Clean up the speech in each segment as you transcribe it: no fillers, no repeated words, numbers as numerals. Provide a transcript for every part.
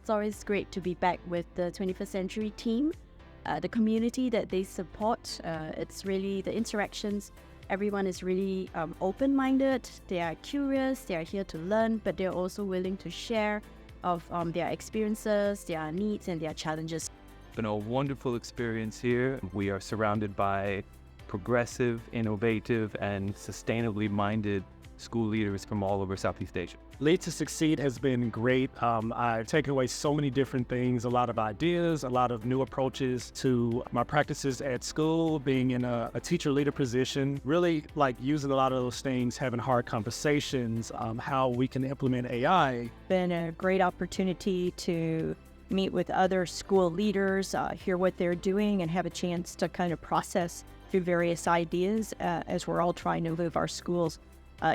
It's always great to be back with the 21st Century team. The community that they support, it's really the interactions. Everyone is really open-minded. They are curious. They are here to learn, but they're also willing to share of their experiences, their needs, and their challenges. It's been a wonderful experience here. We are surrounded by progressive, innovative, and sustainably minded school leaders from all over Southeast Asia. Lead to Succeed has been great. I've taken away so many different things, a lot of ideas, a lot of new approaches to my practices at school, being in a teacher leader position, really like using a lot of those things, having hard conversations, how we can implement AI. Been a great opportunity to meet with other school leaders, hear what they're doing, and have a chance to kind of process through various ideas as we're all trying to move our schools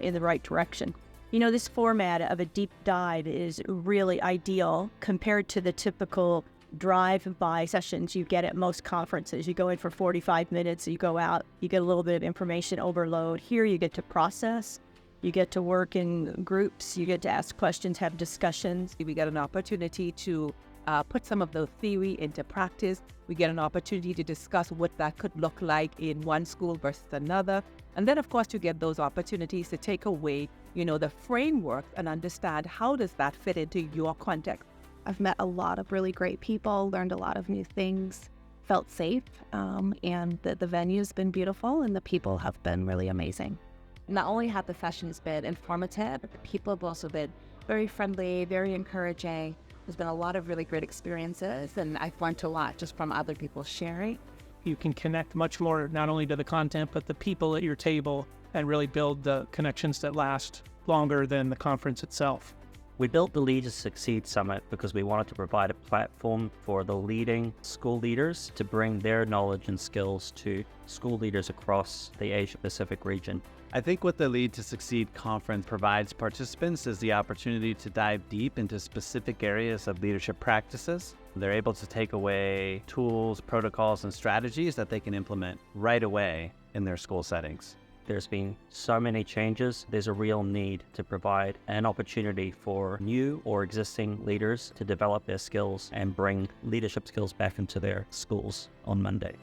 in the right direction. You know, this format of a deep dive is really ideal compared to the typical drive-by sessions you get at most conferences. You go in for 45 minutes, you go out, you get a little bit of information overload. Here you get to process, you get to work in groups, you get to ask questions, have discussions. We get an opportunity to put some of the theory into practice. We get an opportunity to discuss what that could look like in one school versus another. And then, of course, you get those opportunities to take away, the framework and understand how does that fit into your context. I've met a lot of really great people, learned a lot of new things, felt safe, and the venue's been beautiful and the people have been really amazing. Not only have the sessions been informative, but the people have also been very friendly, very encouraging. There's been a lot of really great experiences, and I've learned a lot just from other people sharing. You can connect much more, not only to the content, but the people at your table, and really build the connections that last longer than the conference itself. We built the Lead to Succeed Summit because we wanted to provide a platform for the leading school leaders to bring their knowledge and skills to school leaders across the Asia-Pacific region. I think what the Lead to Succeed conference provides participants is the opportunity to dive deep into specific areas of leadership practices. They're able to take away tools, protocols, and strategies that they can implement right away in their school settings. There's been so many changes. There's a real need to provide an opportunity for new or existing leaders to develop their skills and bring leadership skills back into their schools on Monday.